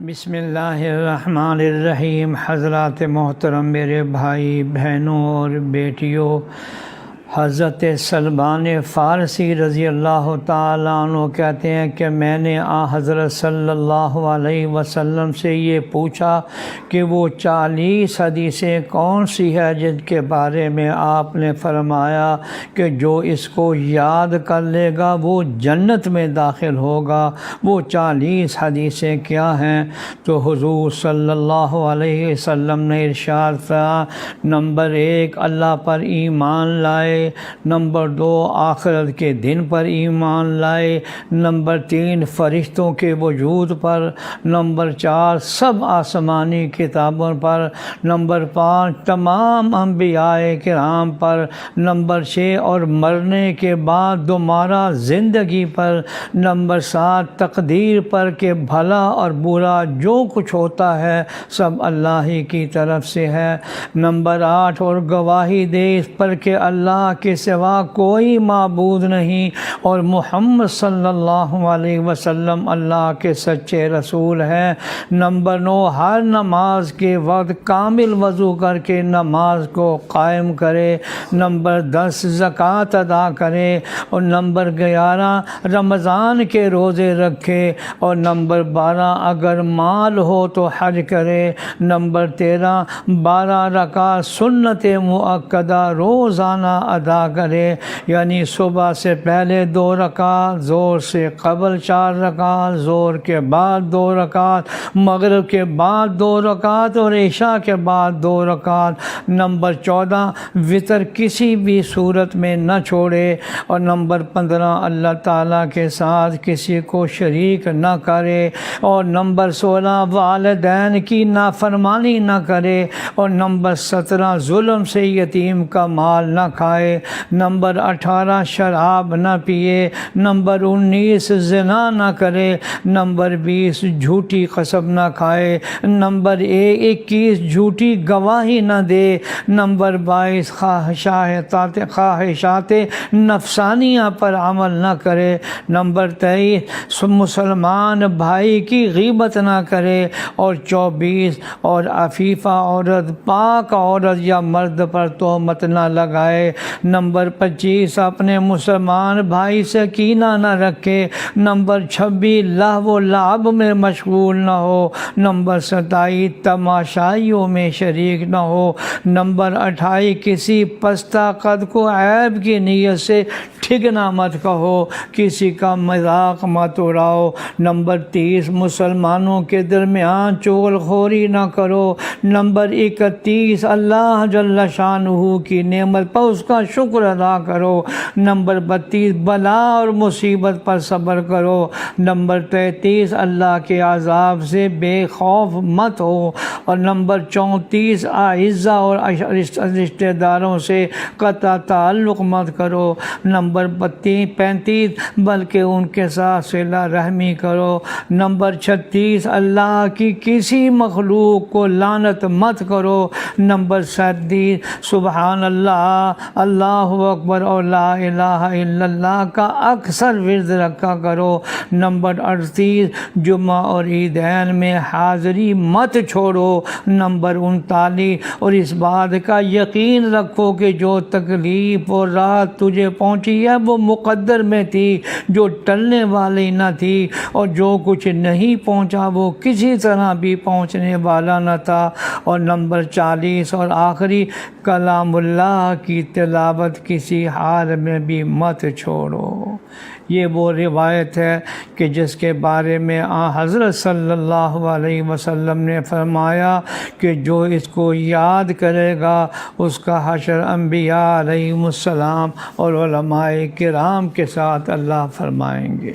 بسم اللہ الرحمن الرحیم۔ حضرات محترم میرے بھائی بہنوں اور بیٹیوں، حضرت سلمان فارسی رضی اللہ تعالیٰ عنہ کہتے ہیں کہ میں نے حضرت صلی اللہ علیہ وسلم سے یہ پوچھا کہ وہ 40 حدیثیں کون سی ہے جن کے بارے میں آپ نے فرمایا کہ جو اس کو یاد کر لے گا وہ جنت میں داخل ہوگا۔ وہ 40 حدیثیں کیا ہیں؟ تو حضور صلی اللہ علیہ وسلم نے ارشاد فرمایا، نمبر 1 اللہ پر ایمان لائے، نمبر 2 آخرت کے دن پر ایمان لائے، نمبر 3 فرشتوں کے وجود پر، نمبر 4 سب آسمانی کتابوں پر، نمبر 5 تمام انبیاء کرام پر، نمبر 6 اور مرنے کے بعد دوبارہ زندگی پر، نمبر 7 تقدیر پر کہ بھلا اور برا جو کچھ ہوتا ہے سب اللہ ہی کی طرف سے ہے، نمبر 8 اور گواہی دے اس پر کہ اللہ کے سوا کوئی معبود نہیں اور محمد صلی اللہ علیہ وسلم اللہ کے سچے رسول ہیں، نمبر 9 ہر نماز کے وقت کامل وضو کر کے نماز کو قائم کرے، نمبر 10 زکوٰۃ ادا کرے، اور نمبر 11 رمضان کے روزے رکھے، اور نمبر 12 اگر مال ہو تو حج کرے، نمبر 13 12 رکعت سنت مؤکدہ روزانہ ادا کرے، یعنی صبح سے پہلے 2 رکعت، ظہر سے قبل 4 رکعت، ظہر کے بعد 2 رکعت، مغرب کے بعد 2 رکعت اور عشاء کے بعد 2 رکعت، نمبر 14 وتر کسی بھی صورت میں نہ چھوڑے، اور نمبر 15 اللہ تعالیٰ کے ساتھ کسی کو شریک نہ کرے، اور نمبر 16 والدین کی نافرمانی نہ کرے، اور نمبر 17 ظلم سے یتیم کا مال نہ کھائے، نمبر 18 شراب نہ پیے، نمبر 19 زنا نہ کرے، نمبر 20 جھوٹی قسم نہ کھائے، نمبر 21 جھوٹی گواہی نہ دے، نمبر 22 خواہشات نفسانیہ پر عمل نہ کرے، نمبر 23 مسلمان بھائی کی غیبت نہ کرے، اور 24 اور عفیفہ عورت پاک عورت یا مرد پر تہمت نہ لگائے، نمبر 25 اپنے مسلمان بھائی سے کینہ نہ رکھے، نمبر 26 لہو و لعب میں مشغول نہ ہو، نمبر 27 تماشائیوں میں شریک نہ ہو، نمبر 28 کسی پستہ قد کو عیب کی نیت سے ٹھگنا مت کہو، کسی کا مذاق مت اڑاؤ، نمبر 30 مسلمانوں کے درمیان چغل خوری نہ کرو، نمبر 31 اللہ جل شانہ کی نعمت پر اس کا شکر ادا کرو، نمبر 32 بلا اور مصیبت پر صبر کرو، نمبر 33 اللہ کے عذاب سے بے خوف مت ہو، اور نمبر 34 اعزہ اور رشتہ داروں سے قطع تعلق مت کرو، نمبر 35 بلکہ ان کے ساتھ صلہ رحمی کرو، نمبر 36 اللہ کی کسی مخلوق کو لعنت مت کرو، نمبر 37 سبحان اللہ، اللہ اکبر اور لا الہ الا اللہ کا اکثر ورد رکھا کرو، نمبر 38 جمعہ اور عیدین میں حاضری مت چھوڑو، نمبر 39 اور اس بات کا یقین رکھو کہ جو تکلیف اور راحت تجھے پہنچی ہے وہ مقدر میں تھی، جو ٹلنے والی نہ تھی، اور جو کچھ نہیں پہنچا وہ کسی طرح بھی پہنچنے والا نہ تھا، اور نمبر 40 اور آخری کلام اللہ کی تلاوت کسی حال میں بھی مت چھوڑو۔ یہ وہ روایت ہے کہ جس کے بارے میں حضرت صلی اللہ علیہ وسلم نے فرمایا کہ جو اس کو یاد کرے گا اس کا حشر انبیاء علیہم السلام اور علماء کرام کے ساتھ اللہ فرمائیں گے۔